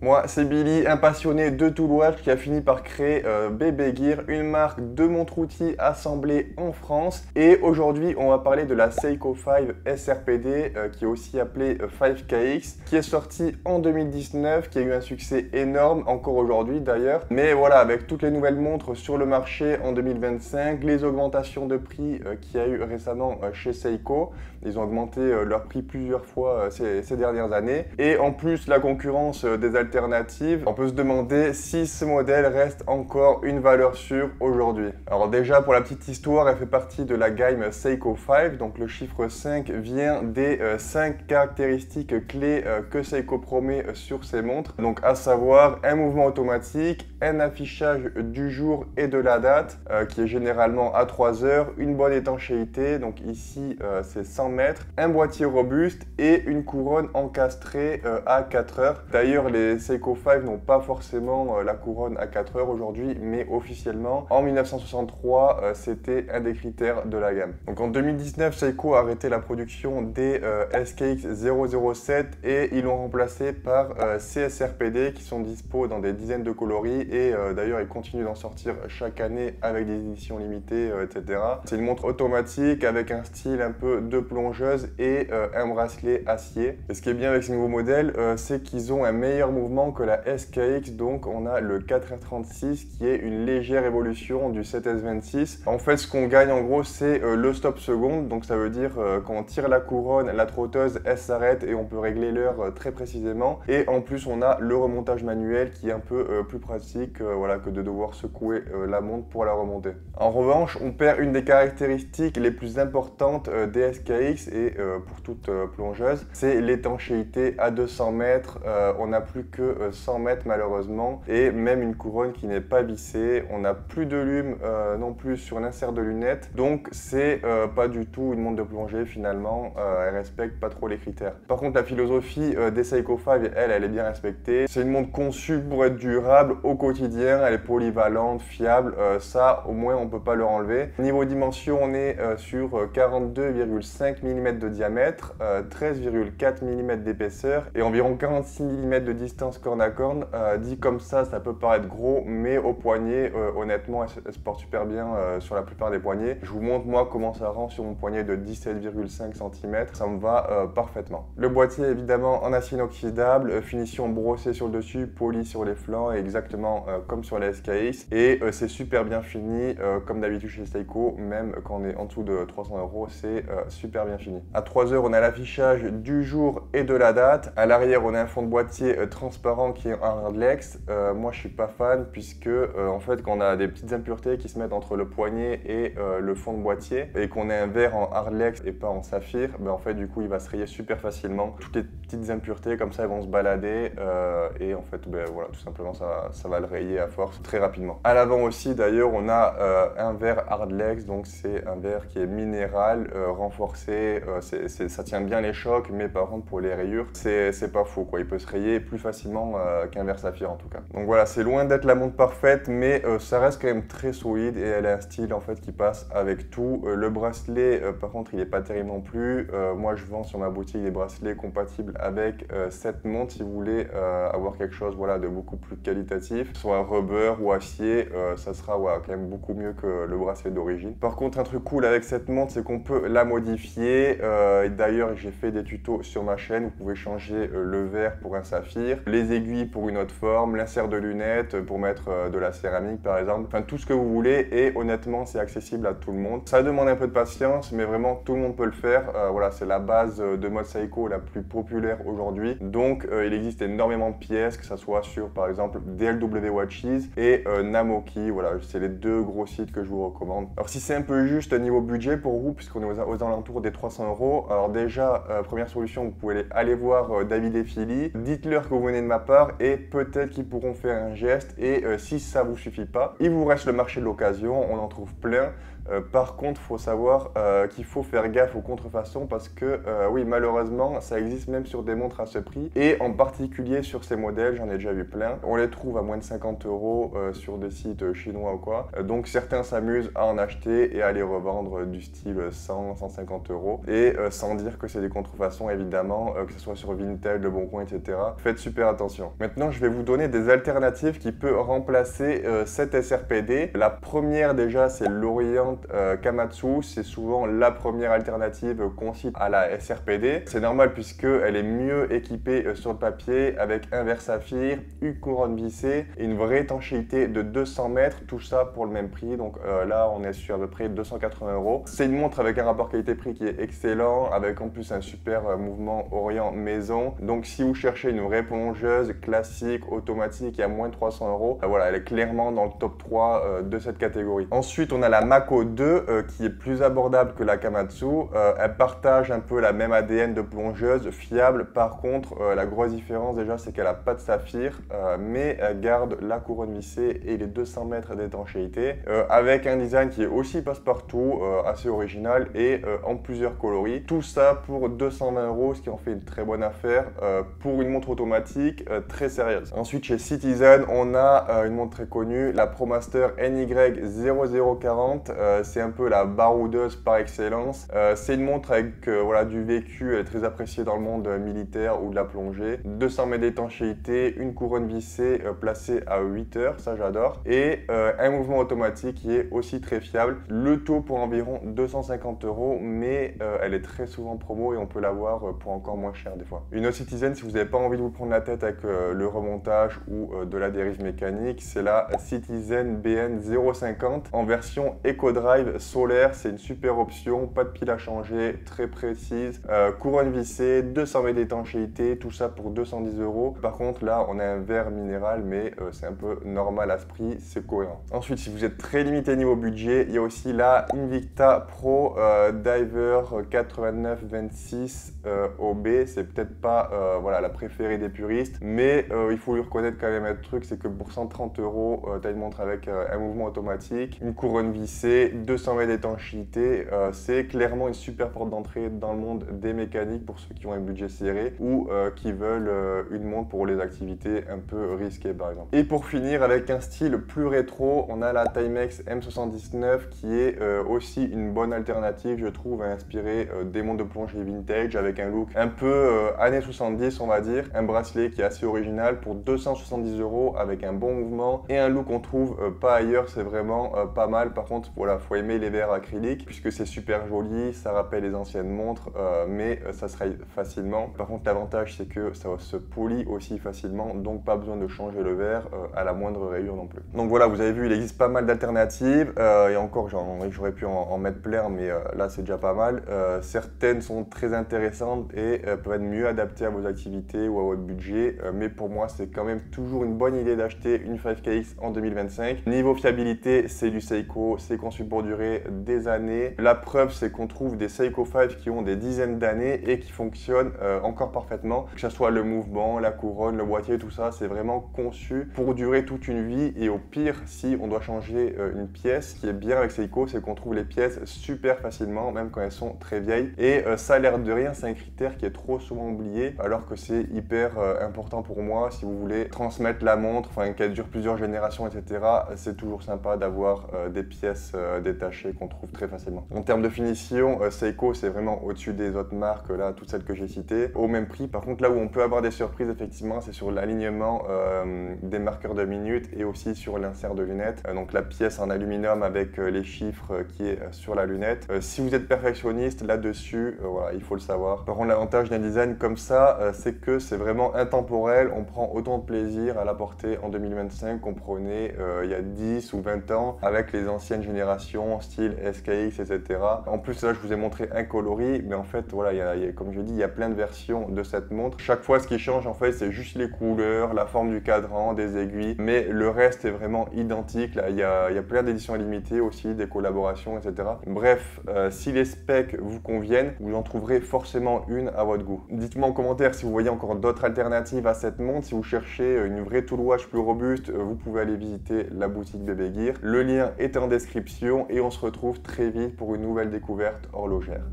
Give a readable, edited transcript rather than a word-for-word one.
Moi, c'est Billy, un passionné de Tool Watch qui a fini par créer BB Gear, une marque de montres-outils assemblée en France. Et aujourd'hui, on va parler de la Seiko 5 SRPD, qui est aussi appelée 5KX, qui est sortie en 2019, qui a eu un succès énorme, encore aujourd'hui d'ailleurs. Mais voilà, avec toutes les nouvelles montres sur le marché en 2025, les augmentations de prix qu'il y a eu récemment chez Seiko, ils ont augmenté leur prix plusieurs fois ces dernières années. Et en plus, la concurrence des alternatives, on peut se demander si ce modèle reste encore une valeur sûre aujourd'hui. Alors déjà, pour la petite histoire, elle fait partie de la gamme Seiko 5, donc le chiffre 5 vient des 5 caractéristiques clés que Seiko promet sur ses montres, donc à savoir un mouvement automatique, un affichage du jour et de la date, qui est généralement à 3 heures, une bonne étanchéité, donc ici c'est 100 mètres, un boîtier robuste et une couronne encastrée à 4 heures. D'ailleurs, les Seiko 5 n'ont pas forcément la couronne à 4 heures aujourd'hui, mais officiellement, en 1963, c'était un des critères de la gamme. Donc en 2019, Seiko a arrêté la production des SKX 007 et ils l'ont remplacé par CSRPD qui sont dispo dans des dizaines de coloris et d'ailleurs ils continuent d'en sortir chaque année avec des éditions limitées, etc. C'est une montre automatique avec un style un peu de plongeuse et un bracelet acier. Et ce qui est bien avec ces nouveaux modèles, c'est qu'ils ont un meilleur mouvement que la SKX, donc on a le 4R36 qui est une légère évolution du 7S26. En fait, ce qu'on gagne en gros, c'est le stop seconde, donc ça veut dire quand on tire la couronne, la trotteuse, elle s'arrête et on peut régler l'heure très précisément. Et en plus, on a le remontage manuel qui est un peu plus pratique, voilà, que de devoir secouer la montre pour la remonter. En revanche, on perd une des caractéristiques les plus importantes des SKX et pour toute plongeuse, c'est l'étanchéité à 200 mètres. On n'a plus que 100 mètres malheureusement et même une couronne qui n'est pas vissée. On n'a plus de lume non plus sur l'insert de lunettes, donc c'est pas du tout une montre de plongée finalement. Elle respecte pas trop les critères. Par contre, la philosophie des Seiko 5, elle est bien respectée. C'est une montre conçue pour être durable au quotidien. Elle est polyvalente, fiable. Ça, au moins, on peut pas le enlever. Niveau dimension, on est sur 42,5 mm de diamètre, 13,4 mm d'épaisseur et environ 46 mm de distance corne à corne. Dit comme ça peut paraître gros, mais au poignet, honnêtement, elle se porte super bien sur la plupart des poignets. Je vous montre moi comment ça rend sur mon poignet de 17,5 cm. Ça me va parfaitement. Le boîtier évidemment en acier inoxydable, finition brossée sur le dessus, poli sur les flancs, exactement comme sur la SKX. Et c'est super bien fini, comme d'habitude chez Seiko, même quand on est en dessous de 300 €, c'est super bien fini. À 3 heures, on a l'affichage du jour et de la date. À l'arrière, on a un fond de boîtier transparent qui est en hardlex. Moi, je suis pas fan puisque en fait, quand on a des petites impuretés qui se mettent entre le poignet et le fond de boîtier et qu'on a un verre en hardlex et pas en saphir, ben en fait, du coup, il va se rayer super facilement. Toutes les petites impuretés comme ça, elles vont se balader et en fait, ben voilà, tout simplement, ça va le rayer à force très rapidement. À l'avant aussi, d'ailleurs, on a un verre hardlex, donc c'est un verre qui est minéral, renforcé. Ça tient bien les chocs, mais par contre pour les rayures, c'est pas faux quoi. Il peut se rayer plus facilement qu'un verre saphir en tout cas. Donc voilà, c'est loin d'être la montre parfaite, mais ça reste quand même très solide et elle a un style en fait qui passe avec tout. Le bracelet, par contre, il est pas terrible non plus. Moi, je vends sur ma boutique des bracelets compatibles avec cette montre si vous voulez avoir quelque chose voilà de beaucoup plus qualitatif, soit rubber ou acier, ça sera voilà, quand même beaucoup mieux que le bracelet d'origine. Par contre, un truc cool avec cette montre, c'est qu'on peut la modifier. D'ailleurs, j'ai fait des tutos sur ma chaîne. Vous pouvez changer le verre pour un saphir, les aiguilles pour une autre forme, l'insert de lunettes pour mettre de la céramique par exemple. Enfin, tout ce que vous voulez et honnêtement, c'est accessible à tout le monde. Ça demande un peu de patience, mais vraiment tout le monde peut le faire. Voilà, c'est la base de mode Seiko la plus populaire aujourd'hui. Donc, il existe énormément de pièces, que ce soit sur par exemple DLW Watches et Namoki. Voilà, c'est les deux gros sites que je vous recommande. Alors, si c'est un peu juste niveau budget pour vous, puisqu'on est aux alentours des 300 €, alors déjà, première solution, vous pouvez aller voir David et Philly. Dites-leur que vous venez de ma part et peut-être qu'ils pourront faire un geste. Et si ça vous suffit pas, il vous reste le marché de l'occasion. On en trouve plein. Par contre, il faut savoir qu'il faut faire gaffe aux contrefaçons parce que oui, malheureusement, ça existe même sur des montres à ce prix et en particulier sur ces modèles, j'en ai déjà vu plein. On les trouve à moins de 50 € sur des sites chinois ou quoi. Donc certains s'amusent à en acheter et à les revendre du style 100, 150 € et sans dire que c'est des contrefaçons évidemment, que ce soit sur Vinted, Le Bon Coin, etc. Faites super attention. Maintenant, je vais vous donner des alternatives qui peuvent remplacer cette SRPD. La première déjà, c'est l'Orient Kamatsu. C'est souvent la première alternative qu'on cite à la SRPD. C'est normal puisque elle est mieux équipée sur le papier avec un verre saphir, une couronne vissée et une vraie étanchéité de 200 mètres. Tout ça pour le même prix. Donc là, on est sur à peu près 280 €. C'est une montre avec un rapport qualité-prix qui est excellent, avec en plus un super mouvement Orient maison. Donc si vous cherchez une vraie plongeuse classique, automatique et à moins de 300 €, voilà, elle est clairement dans le top 3 de cette catégorie. Ensuite, on a la Mako 2 qui est plus abordable que la Kamatsu. Elle partage un peu la même ADN de plongeuse, fiable. Par contre, la grosse différence déjà, c'est qu'elle n'a pas de saphir, mais elle garde la couronne vissée et les 200 mètres d'étanchéité, avec un design qui est aussi passe-partout, assez original et en plusieurs coloris. Tout ça pour 220 €, ce qui en fait une très bonne affaire pour une montre automatique très sérieuse. Ensuite, chez Citizen, on a une montre très connue, la ProMaster NY0040. C'est un peu la baroudeuse par excellence. C'est une montre avec voilà, du vécu, elle est très appréciée dans le monde militaire ou de la plongée. 200 mètres d'étanchéité, une couronne vissée placée à 8 heures, ça j'adore. Et un mouvement automatique qui est aussi très fiable. Le tout pour environ 250 €, mais elle est très souvent promo et on peut l'avoir pour encore moins cher des fois. Une autre Citizen, si vous n'avez pas envie de vous prendre la tête avec le remontage ou de la dérive mécanique, c'est la Citizen BN050 en version EcoDrive solaire. C'est une super option, pas de pile à changer, très précise, couronne vissée, 200 mètres d'étanchéité, tout ça pour 210 €. Par contre là on a un verre minéral, mais c'est un peu normal à ce prix, c'est cohérent. Ensuite, si vous êtes très limité niveau budget, il y a aussi la Invicta Pro Diver 8926 OB. C'est peut-être pas voilà, la préférée des puristes, mais il faut lui reconnaître quand même un truc, c'est que pour 130 €, tu as une montre avec un mouvement automatique, une couronne vissée, 200 mètres d'étanchéité. C'est clairement une super porte d'entrée dans le monde des mécaniques pour ceux qui ont un budget serré ou qui veulent une montre pour les activités un peu risquées par exemple. Et pour finir, avec un style plus rétro, on a la Timex M79 qui est aussi une bonne alternative, je trouve, inspirée des montres de plongée vintage avec un look un peu années 70 on va dire, un bracelet qui est assez original pour 270 € avec un bon mouvement et un look qu'on trouve pas ailleurs. C'est vraiment pas mal. Par contre voilà, faut aimer les verres acryliques puisque c'est super joli, ça rappelle les anciennes montres, mais ça se raye facilement. Par contre l'avantage c'est que ça se polit aussi facilement, donc pas besoin de changer le verre à la moindre rayure non plus. Donc voilà, vous avez vu, il existe pas mal d'alternatives et encore j'aurais pu en mettre plein, mais là c'est déjà pas mal. Certaines sont très intéressantes et peuvent être mieux adaptées à vos activités ou à votre budget, mais pour moi c'est quand même toujours une bonne idée d'acheter une 5KX en 2025. Niveau fiabilité, c'est du Seiko, c'est conçu pour durer des années. La preuve, c'est qu'on trouve des Seiko 5 qui ont des dizaines d'années et qui fonctionnent encore parfaitement, que ce soit le mouvement, la couronne, le boîtier, tout ça, c'est vraiment conçu pour durer toute une vie. Et au pire, si on doit changer une pièce, ce qui est bien avec Seiko, c'est qu'on trouve les pièces super facilement, même quand elles sont très vieilles. Et ça a l'air de rien, c'est un critère qui est trop souvent oublié, alors que c'est hyper important pour moi. Si vous voulez transmettre la montre, enfin qu'elle dure plusieurs générations, etc., c'est toujours sympa d'avoir des pièces détachées qu'on trouve très facilement. En termes de finition, Seiko, c'est vraiment au-dessus des autres marques, là, toutes celles que j'ai citées, au même prix. Par contre, là où on peut avoir des surprises, effectivement, c'est sur l'alignement des marqueurs de minutes et aussi sur l'insert de lunettes. Donc la pièce en aluminium avec les chiffres qui est sur la lunette. Si vous êtes perfectionniste là-dessus, voilà, il faut le savoir. Par contre, l'avantage d'un design comme ça, c'est que c'est vraiment intemporel. On prend autant de plaisir à la porter en 2025 qu'on prenait il y a 10 ou 20 ans avec les anciennes générations, style SKX, etc. En plus, là, je vous ai montré un coloris, mais en fait, voilà, comme je dis, il y a plein de versions de cette montre. Chaque fois, ce qui change, en fait, c'est juste les couleurs, la forme du cadran, des aiguilles, mais le reste est vraiment identique. Là, il y a plein d'éditions limitées aussi, des collaborations, etc. Bref, si les specs vous conviennent, vous en trouverez forcément une à votre goût. Dites-moi en commentaire si vous voyez encore d'autres alternatives à cette montre. Si vous cherchez une vraie tool watch plus robuste, vous pouvez aller visiter la boutique Bébé Gear. Le lien est en description. et on se retrouve très vite pour une nouvelle découverte horlogère.